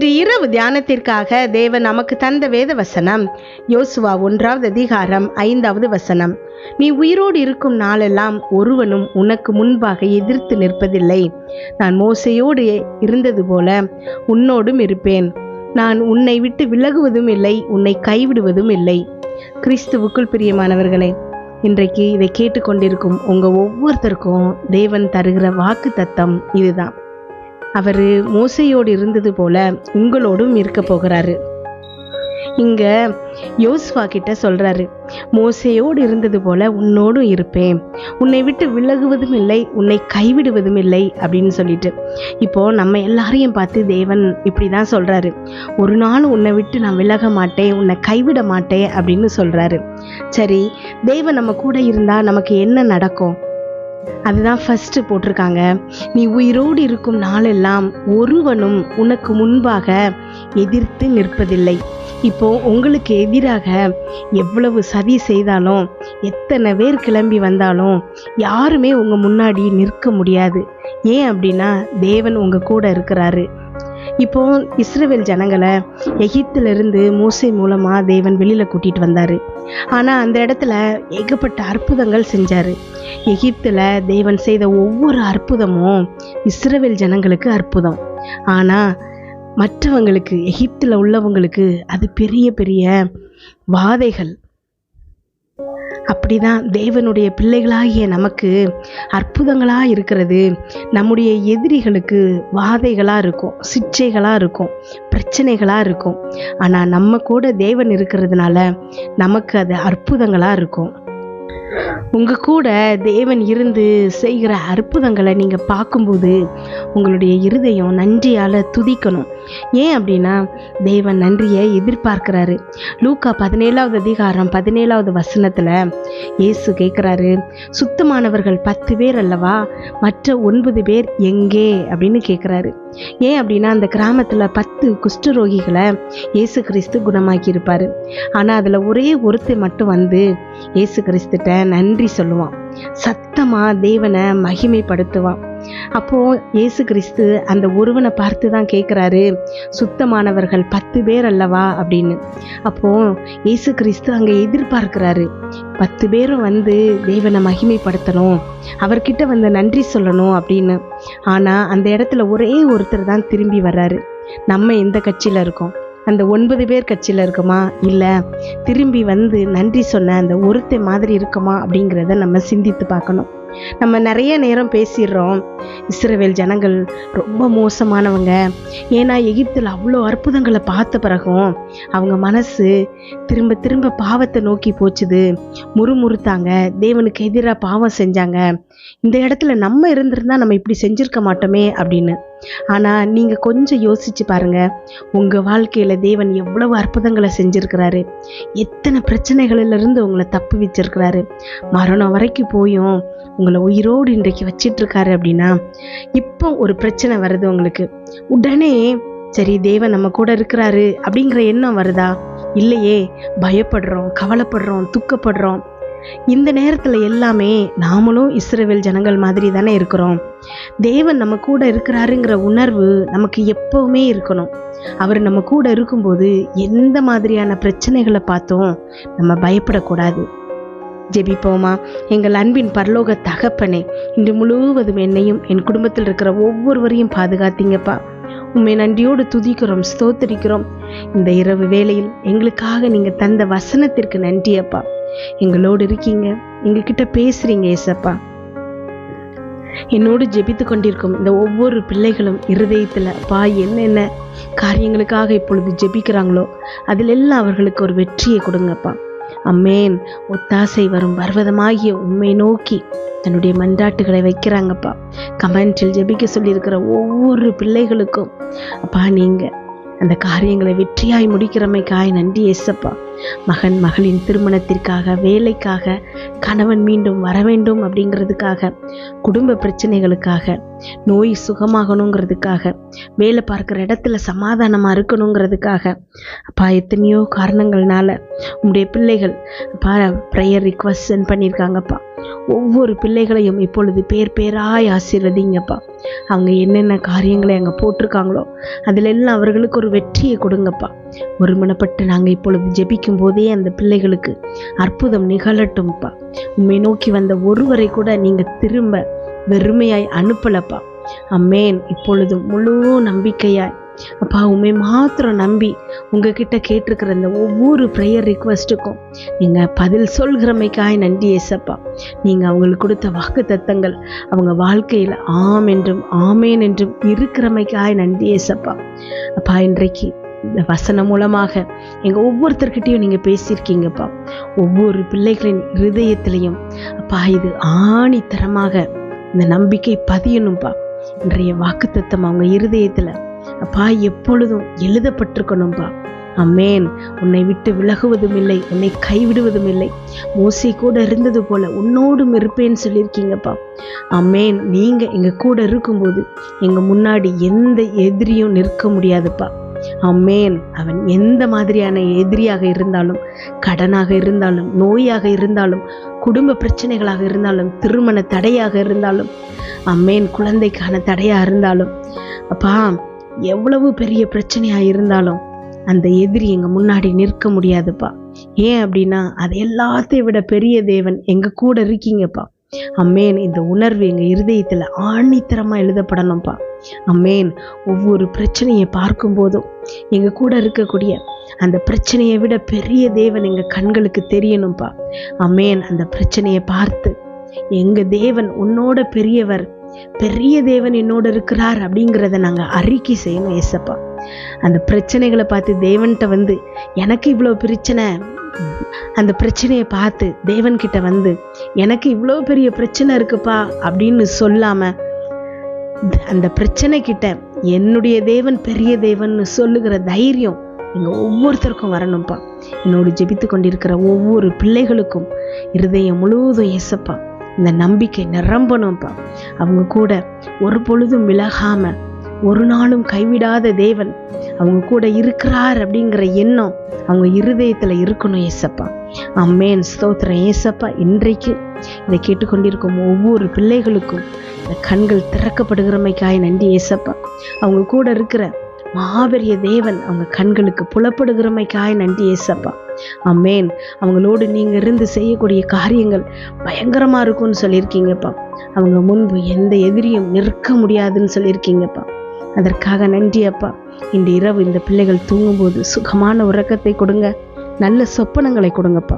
இன்று இரவு தியானத்திற்காக தேவன் நமக்கு தந்த வேத வசனம் யோசுவா 1வது அதிகாரம் 5வது வசனம். நீ உயிரோடு இருக்கும் நாளெல்லாம் ஒருவனும் உனக்கு முன்பாக எதிர்த்து நிற்பதில்லை. நான் மோசையோடு இருந்தது போல உன்னோடும் இருப்பேன். நான் உன்னை விட்டு விலகுவதும் இல்லை, உன்னை கைவிடுவதும் இல்லை. கிறிஸ்துவுக்குள் பிரியமானவர்களே, இன்றைக்கு இதை கேட்டுக்கொண்டிருக்கும் உங்க ஒவ்வொருத்தருக்கும் தேவன் தருகிற வாக்கு தத்தம் இதுதான். அவர் மோசையோடு இருந்தது போல உங்களோடும் இருக்க போகிறாரு. இங்க யோசுவா கிட்ட சொல்றாரு, மோசையோடு இருந்தது போல உன்னோடும் இருப்பேன், உன்னை விட்டு விலகுவதும் இல்லை, உன்னை கைவிடுவதும் இல்லை அப்படின்னு சொல்லிட்டு. இப்போ நம்ம எல்லாரையும் பார்த்து தேவன் இப்படிதான் சொல்றாரு, ஒரு நாள் உன்னை விட்டு நான் விலக மாட்டேன், உன்னை கைவிட மாட்டேன் அப்படின்னு சொல்றாரு. சரி, தேவன் நம்ம கூட இருந்தா நமக்கு என்ன நடக்கும்? அதுதான் ஃபர்ஸ்ட் போட்டிருக்காங்க, நீ உயிரோடு இருக்கும் நாளெல்லாம் ஒருவனும் உனக்கு முன்பாக எதிர்த்து நிற்பதில்லை. இப்போ உங்களுக்கு எதிராக எவ்வளவு சதி செய்தாலும், எத்தனை பேர் கிளம்பி வந்தாலும் யாருமே உங்க முன்னாடி நிற்க முடியாது. ஏன் அப்படின்னா தேவன் உங்க கூட இருக்கிறாரு. இப்போ இஸ்ரவேல் ஜனங்களை எகிப்திலிருந்து மோசே மூலமா தேவன் வெளியில கூட்டிட்டு வந்தாரு. ஆனா அந்த இடத்துல ஏகப்பட்ட அற்புதங்கள் செஞ்சாரு. எகிப்துல தேவன் செய்த ஒவ்வொரு அற்புதமும் இஸ்ரவேல் ஜனங்களுக்கு அற்புதம். ஆனா மற்றவங்களுக்கு, எகிப்துல உள்ளவங்களுக்கு அது பெரிய பெரிய வாதைகள். அப்படிதான் தேவனுடைய பிள்ளைகளாகிய நமக்கு அற்புதங்களா இருக்கிறது நம்முடைய எதிரிகளுக்கு வாதைகளா இருக்கும், சிக்ஷைகளா இருக்கும், பிரச்சனைகளா இருக்கும். ஆனா நம்ம கூட தேவன் இருக்கிறதுனால நமக்கு அது அற்புதங்களா இருக்கும். உங்க கூட தேவன் இருந்து செய்கிற அற்புதங்களை நீங்க பார்க்கும்போது உங்களுடைய இருதயம் நன்றியால துதிக்கணும். ஏன் அப்படின்னா தேவன் நன்றியை எதிர்பார்க்கிறாரு. லூக்கா 17வது அதிகாரம் 17வது வசனத்துல இயேசு கேட்கிறாரு, சுத்தமானவர்கள் 10 பேர் அல்லவா, மற்ற 9 பேர் எங்கே அப்படின்னு கேட்கிறாரு. ஏன் அப்படின்னா அந்த கிராமத்துல 10 குஷ்டரோகிகளை இயேசு கிறிஸ்து குணமாக்கி இருப்பாரு. ஆனா அதுல ஒரே ஒருத்தர் மட்டும் வந்து இயேசு கிறிஸ்துட்ட நன்றி சொல்லுவான், சத்தமா தேவனை மகிமைப்படுத்துவான். அப்போ இயேசு கிறிஸ்து அந்த ஒருவனை பார்த்து தான் கேட்குறாரு, சுத்தமானவர்கள் 10 பேர் அல்லவா அப்படின்னு. அப்போ இயேசு கிறிஸ்து அங்க எதிர்பார்க்கிறாரு, 10 பேரும் வந்து தேவனை மகிமைப்படுத்தணும், அவர்கிட்ட வந்து நன்றி சொல்லணும் அப்படின்னு. ஆனா அந்த இடத்துல ஒரே ஒருத்தர் தான் திரும்பி வர்றாரு. நம்ம எந்த கட்சியில இருக்கோம்? அந்த 9 பேர் கட்சியில் இருக்குமா, இல்லை திரும்பி வந்து நன்றி சொன்ன அந்த ஒருத்தர் மாதிரி இருக்குமா அப்படிங்கிறத நம்ம சிந்தித்து பார்க்கணும். நம்ம நிறைய நேரம் பேசிடுறோம், இஸ்ரவேல் ஜனங்கள் ரொம்ப மோசமானவங்க, ஏன்னா எகிப்தில் அவ்வளோ அற்புதங்களை பார்த்த பிறகும் அவங்க மனசு திரும்ப திரும்ப பாவத்தை நோக்கி போச்சுது, முறுமுறுத்தாங்க, தேவனுக்கு எதிராக பாவம் செஞ்சாங்க, இந்த இடத்துல நம்ம இருந்திருந்தா நம்ம இப்படி செஞ்சிருக்க மாட்டோமே அப்படின்னு. ஆனால் நீங்கள் கொஞ்சம் யோசிச்சு பாருங்க, உங்கள் வாழ்க்கையில் தேவன் எவ்வளவு அற்புதங்களை செஞ்சுருக்கிறாரு, எத்தனை பிரச்சனைகளிலிருந்து உங்களை தப்பு வச்சிருக்கிறாரு, மரணம் வரைக்கும் போயும் உங்களை உயிரோடு இன்றைக்கு வச்சிட்ருக்காரு. அப்படின்னா இப்போ ஒரு பிரச்சனை வருது உங்களுக்கு, உடனே சரி தேவன் நம்ம கூட இருக்கிறாரு அப்படிங்கிற எண்ணம் வருதா? இல்லையே, பயப்படுறோம், கவலைப்படுறோம், துக்கப்படுறோம். இந்த நேரத்தில் எல்லாமே நாமளும் இஸ்ரவேல் ஜனங்கள் மாதிரி தானே இருக்கிறோம். தேவன் நம்ம கூட இருக்கிறாருங்கிற உணர்வு நமக்கு எப்பவுமே இருக்கணும். அவர் நம்ம கூட இருக்கும்போது எந்த மாதிரியான பிரச்சனைகளை பார்த்தோம் நம்ம பயப்படக்கூடாது. ஜெபிப்போமா. எங்கள் அன்பின் பரலோக தகப்பனே, இன்று முழுவதும் என்னையும் என் குடும்பத்தில் இருக்கிற ஒவ்வொருவரையும் பாதுகாத்தீங்கப்பா. உண்மை நன்றியோடு துதிக்கிறோம், ஸ்தோத்திரிக்கிறோம். இந்த இரவு வேளையில் எங்களுக்காக நீங்க தந்த வசனத்திற்கு நன்றியப்பா. எங்களோடு இருக்கீங்க, எங்ககிட்ட பேசுறீங்க ஏசப்பா. என்னோடு ஜெபித்து கொண்டிருக்கும் இந்த ஒவ்வொரு பிள்ளைகளும் இருதயத்தில் அப்பா என்னென்ன காரியங்களுக்காக இப்பொழுது ஜெபிக்கிறாங்களோ அதிலெல்லாம் அவர்களுக்கு ஒரு வெற்றியை கொடுங்கப்பா. அம்மேன். ஒத்தாசை வரும் பர்வதமாகிய உம்மை நோக்கி தன்னுடைய மன்றாட்டுகளை வைக்கிறாங்கப்பா. கமெண்டில் ஜெபிக்க சொல்லியிருக்கிற ஒவ்வொரு பிள்ளைகளுக்கும் அப்பா நீங்க அந்த காரியங்களை வெற்றியாய் முடிக்கிறமைக்காய் நன்றி ஏசப்பா. மகன் மகளின் திருமணத்திற்காக, வேலைக்காக, கணவன் மீண்டும் வர வேண்டும் அப்படிங்கிறதுக்காக, குடும்ப பிரச்சனைகளுக்காக, நோய் சுகமாகணுங்கிறதுக்காக, வேலை பார்க்குற இடத்துல சமாதானமாக இருக்கணுங்கிறதுக்காக அப்பா எத்தனையோ காரணங்கள்னால உங்களுடைய பிள்ளைகள் அப்பா ப்ரேயர் ரிக்வஸ்ட் சென்ட் பண்ணியிருக்காங்கப்பா. ஒவ்வொரு பிள்ளைகளையும் இப்பொழுது பேர் பேராய் ஆசீர்வதிங்கப்பா. அவங்க என்னென்ன காரியங்களை அங்கே போட்டிருக்காங்களோ அதில் எல்லாம் அவர்களுக்கு ஒரு வெற்றியை கொடுங்கப்பா. ஒருமனப்பட்டு நாங்கள் இப்பொழுது ஜெபிக்கும் போதே அந்த பிள்ளைகளுக்கு அற்புதம் நிகழட்டும்ப்பா. உம்மை நோக்கி வந்த ஒருவரை கூட நீங்கள் திரும்ப வெறுமையாய் அனுப்பலப்பா. அம்மேன். இப்பொழுதும் முழு நம்பிக்கையாய் அப்பா உண்மை மாத்திரம் நம்பி உங்ககிட்ட கேட்டிருக்கிற இந்த ஒவ்வொரு ப்ரேயர் ரிக்வெஸ்ட்டுக்கும் நீங்கள் பதில் சொல்கிறமைக்காய் நன்றி ஏசப்பா. நீங்கள் அவங்களுக்கு கொடுத்த வாக்கு தத்தங்கள் அவங்க வாழ்க்கையில் ஆம் என்றும் ஆமேன் என்றும் இருக்கிறமைக்காய் நன்றி ஏசப்பா. அப்பா இன்றைக்கு இந்த வசனம் மூலமாக எங்கள் ஒவ்வொருத்தர்கிட்டையும் நீங்கள் பேசியிருக்கீங்கப்பா. ஒவ்வொரு பிள்ளைகளின் இருதயத்திலையும் அப்பா இது ஆணித்தரமாக இந்த நம்பிக்கை பதியணும்ப்பா. இன்றைய வாக்கு தத்தம் அவங்க இருதயத்தில் அப்பா எப்பொழுதும் எழுதப்பட்டிருக்கணும்பா. அம்மேன். உன்னை விட்டு விலகுவதும் இல்லை, உன்னை கைவிடுவதும் இல்லை, மோசே கூட இருந்தது போல உன்னோடும் இருப்பேன்னு சொல்லியிருக்கீங்கப்பா. அம்மேன். நீங்கள் எங்கள் கூட இருக்கும்போது எங்கள் முன்னாடி எந்த எதிரியும் நிற்க முடியாதுப்பா. அம்மேன். அவன் எந்த மாதிரியான எதிரியாக இருந்தாலும், கடனாக இருந்தாலும், நோயாக இருந்தாலும், குடும்ப பிரச்சனைகளாக இருந்தாலும், திருமண தடையாக இருந்தாலும், அம்மேன் குழந்தைக்கான தடையாக இருந்தாலும், அப்பா எவ்வளவு பெரிய பிரச்சனையாக இருந்தாலும் அந்த எதிரி எங்கள் முன்னாடி நிற்க முடியாதுப்பா. ஏன் அப்படின்னா அது எல்லாத்தையும் விட பெரிய தேவன் எங்கள் கூட இருக்கீங்கப்பா. அம்மேன். இந்த உணர்வு எங்கள் இருதயத்தில் ஆணித்தரமாக எழுதப்படணும்ப்பா. அம்மேன். ஒவ்வொரு பிரச்சனையை பார்க்கும்போதும் எங்கள் கூட இருக்கக்கூடிய அந்த பிரச்சனையை விட பெரிய தேவன் எங்கள் கண்களுக்கு தெரியணும்ப்பா. அம்மேன். அந்த பிரச்சனையை பார்த்து எங்கள் தேவன் உன்னோட பெரியவர், பெரிய தேவன் என்னோட இருக்கிறார் அப்படிங்கிறத நாங்கள் அறிக்கை செய்யணும் ஏசப்பா. அந்த பிரச்சனைகளை பார்த்து தேவன்கிட்ட வந்து எனக்கு இவ்வளோ பிரச்சனை, அந்த பிரச்சனையை பார்த்து தேவன்கிட்ட வந்து எனக்கு இவ்வளோ பெரிய பிரச்சனை இருக்குப்பா அப்படின்னு சொல்லாம அந்த பிரச்சனை கிட்ட என்னுடைய தேவன் பெரிய தேவன் சொல்லுகிற தைரியம் எங்கள் ஒவ்வொருத்தருக்கும் வரணும்ப்பா. என்னோடு ஜெபித்து கொண்டிருக்கிற ஒவ்வொரு பிள்ளைகளுக்கும் இருதயம் முழுவதும் ஏசப்பா இந்த நம்பிக்கை நிரம்பணும்ப்பா. அவங்க கூட ஒரு பொழுதும் விலகாம ஒரு நாளும் கைவிடாத தேவன் அவங்க கூட இருக்கிறார் அப்படிங்கிற எண்ணம் அவங்க இருதயத்தில் இருக்கணும் ஏசப்பா. அம்மேன். ஸ்தோத்திரம் ஏசப்பா. இன்றைக்கு இதை கேட்டுக்கொண்டிருக்கும் ஒவ்வொரு பிள்ளைகளுக்கும் இந்த கண்கள் திறக்கப்படுகிறமைக்காய் நன்றி ஏசப்பா. அவங்க கூட இருக்கிற மாபெரிய தேவன் அவங்க கண்களுக்கு புலப்படுகிறமைக்காய் நன்றி ஏசப்பா. அம்மேன். அவங்களோடு நீங்கள் இருந்து செய்யக்கூடிய காரியங்கள் பயங்கரமாக இருக்கும்னு சொல்லியிருக்கீங்கப்பா. அவங்க முன்பு எந்த எதிரியும் நிற்க முடியாதுன்னு சொல்லியிருக்கீங்கப்பா. அதற்காக நன்றி அப்பா. இந்த இரவு இந்த பிள்ளைகள் தூங்கும்போது சுகமான உறக்கத்தை கொடுங்க, நல்ல சொப்பனங்களை கொடுங்கப்பா.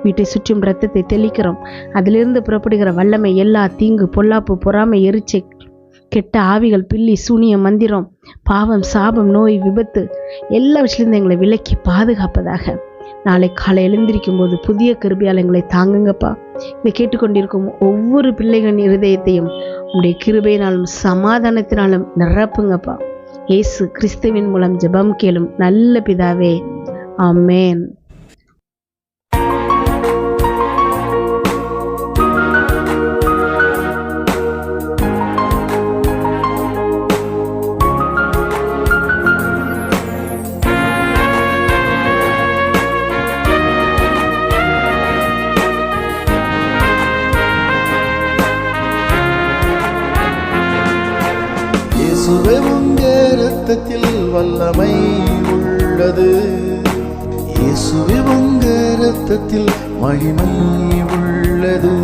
வீட்டை சுற்றும் இரத்தத்தை தெளிக்கிறோம். அதிலிருந்து புறப்படுகிற வல்லமை எல்லா தீங்கு, பொல்லாப்பு, பொறாமை, எரிச்சை, கெட்ட ஆவிகள், பில்லி, சூனிய, மந்திரம், பாவம், சாபம், நோய், விபத்து எல்லா விஷயத்திலிருந்து எங்களை விலக்கி பாதுகாப்பதாக. நாளை காலை எழுந்திருக்கும் போது புதிய கிருபையால் எங்களை தாங்குங்கப்பா. இதை கேட்டுக்கொண்டிருக்கும் ஒவ்வொரு பிள்ளைகளின் இருதயத்தையும் உங்களுடைய கிருபையினாலும் சமாதானத்தினாலும் நிரப்புங்கப்பா. இயேசு கிறிஸ்துவின் மூலம் ஜெபம் கேளும் நல்ல பிதாவே. ஆமென். இயேசுவே உங்கே இரத்தத்தில் வல்லமை உள்ளது, இயேசுவே உங்கே இரத்தத்தில் மகிமை உள்ளது.